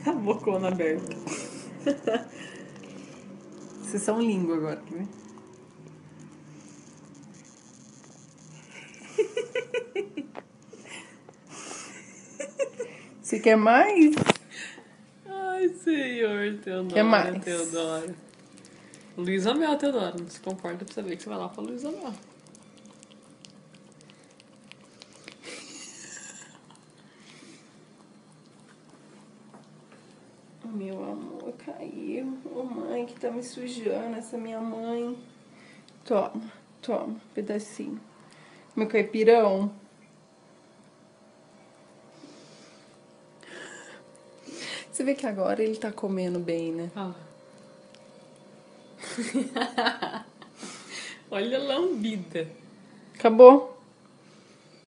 A bocona aberta. Vocês são língua agora, né? Você quer mais? Ai, senhor, Teodoro. Quer mais? Teodoro. Luísa Mel, Teodoro. Não se comporta pra saber que você vai lá pra Luísa Mel. Meu amor, caiu. Ô mãe, que tá me sujando, essa minha mãe. Toma, toma, pedacinho. Meu caipirão. Você vê que agora ele tá comendo bem, né? Ah. Olha a lambida. Acabou?